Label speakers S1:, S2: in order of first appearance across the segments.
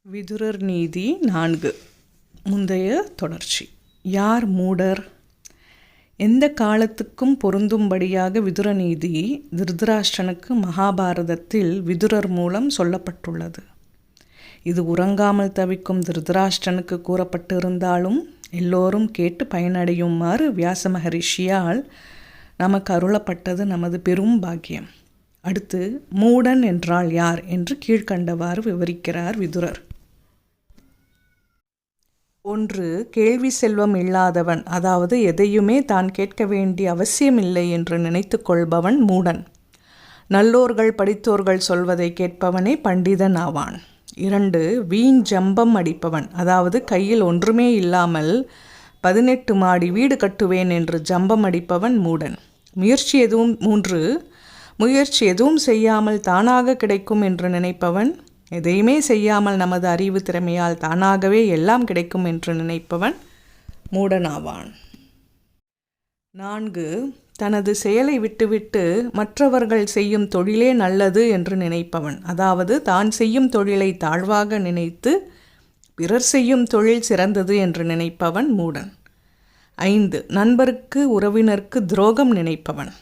S1: விதுரர் நீதி 4 முந்தைய தொடர்ச்சி. யார் மூடர்? எந்த காலத்துக்கும் பொருந்தும்படியாக விதுர நீதி திருதராஷ்டிரனுக்கு மகாபாரதத்தில் விதுரர் மூலம் சொல்லப்பட்டுள்ளது. இது உறங்காமல் தவிக்கும் திருதராஷ்டிரனுக்கு கூறப்பட்டிருந்தாலும் எல்லோரும் கேட்டு பயனடையுமாறு வியாச மகரிஷியால் நமக்கு அருளப்பட்டது நமது பெரும் பாக்கியம். அடுத்து மூடன் என்றால் யார் என்று கீழ்கண்டவாறு விவரிக்கிறார் விதுரர். 1. கேள்வி செல்வம் இல்லாதவன், அதாவது எதையுமே தான் கேட்க வேண்டிய அவசியமில்லை என்று நினைத்து கொள்பவன் மூடன். நல்லோர்கள் படித்தோர்கள் சொல்வதை கேட்பவனே பண்டிதன் ஆவான். 2. வீண் ஜம்பம் அடிப்பவன், அதாவது கையில் ஒன்றுமே இல்லாமல் 18 மாடி வீடு கட்டுவேன் என்று ஜம்பம் அடிப்பவன் மூடன். 3. முயற்சி எதுவும் செய்யாமல் தானாக கிடைக்கும் என்று நினைப்பவன், எதையுமே செய்யாமல் நமது அறிவு திறமையால் தானாகவே எல்லாம் கிடைக்கும் என்று நினைப்பவன் மூடனாவான். 4. தனது செயலை விட்டுவிட்டு மற்றவர்கள் செய்யும் தொழிலே நல்லது என்று நினைப்பவன், அதாவது தான் செய்யும் தொழிலை தாழ்வாக நினைத்து பிறர் செய்யும் தொழில் சிறந்தது என்று நினைப்பவன் மூடன். 5. நண்பருக்கு உறவினருக்கு துரோகம் நினைப்பவன்.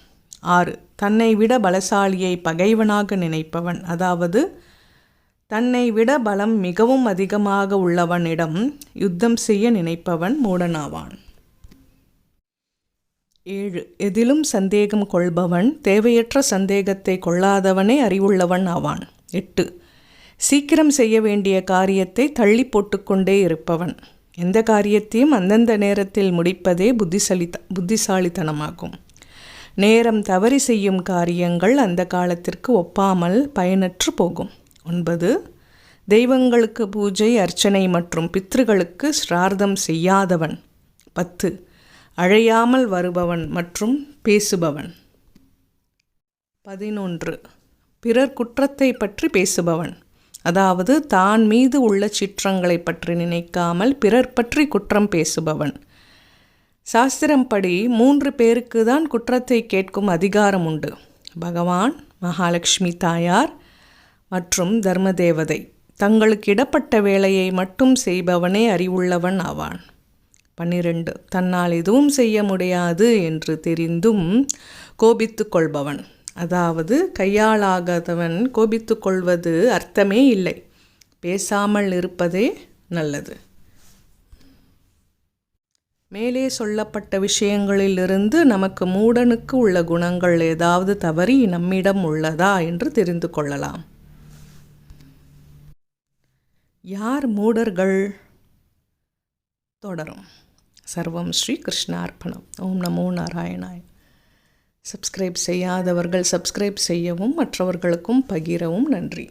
S1: 6. தன்னை விட பலசாலியை பகைவனாக நினைப்பவன், அதாவது தன்னை விட பலம் மிகவும் அதிகமாக உள்ளவனிடம் யுத்தம் செய்ய நினைப்பவன் மூடனாவான். 7. எதிலும் சந்தேகம் கொள்பவன், தேவையற்ற சந்தேகத்தை கொள்ளாதவனே அறிவுள்ளவன் ஆவான். 8. சீக்கிரம் செய்ய வேண்டிய காரியத்தை தள்ளி போட்டுக்கொண்டே இருப்பவன், எந்த காரியத்தையும் அந்தந்த நேரத்தில் முடிப்பதே புத்திசாலித்தனமாகும். நேரம் தவறி செய்யும் காரியங்கள் அந்த காலத்திற்கு ஒப்பாமல் பயனற்று போகும். 9. தெய்வங்களுக்கு பூஜை அர்ச்சனை மற்றும் பித்ருகளுக்கு ஸ்ரார்த்தம் செய்யாதவன். 10. அழையாமல் வருபவன் மற்றும் பேசுபவன். 11. பிறர் குற்றத்தை பற்றி பேசுபவன், அதாவது தான் மீது உள்ள சிற்றங்களை பற்றி நினைக்காமல் பிறர் பற்றி குற்றம் பேசுபவன். சாஸ்திரம்படி 3 பேருக்கு தான் குற்றத்தை கேட்கும் அதிகாரம் உண்டு: பகவான், மகாலட்சுமி தாயார் மற்றும் தர்மதேவதை. தங்களுக்கு இடப்பட்ட வேலையை மட்டும் செய்பவனே அறிவுள்ளவன் ஆவான். 12. தன்னால் எதுவும் செய்ய முடியாது என்று தெரிந்தும் கோபித்து கொள்பவன், அதாவது கையாளாகாதவன் கோபித்து கொள்வது அர்த்தமே இல்லை, பேசாமல் இருப்பதே நல்லது. மேலே சொல்லப்பட்ட விஷயங்களிலிருந்து நமக்கு மூடனுக்கு உள்ள குணங்கள் ஏதாவது தவறி நம்மிடம் உள்ளதா என்று தெரிந்து கொள்ளலாம். யார் மூடர்கள்? தொடரும். சர்வம் ஸ்ரீ கிருஷ்ணார்ப்பணம். ஓம் நமோ நாராயணாய. சப்ஸ்கிரைப் செய்யாதவர்கள் சப்ஸ்கிரைப் செய்யவும் மற்றவர்களுக்கும் பகிரவும். நன்றி.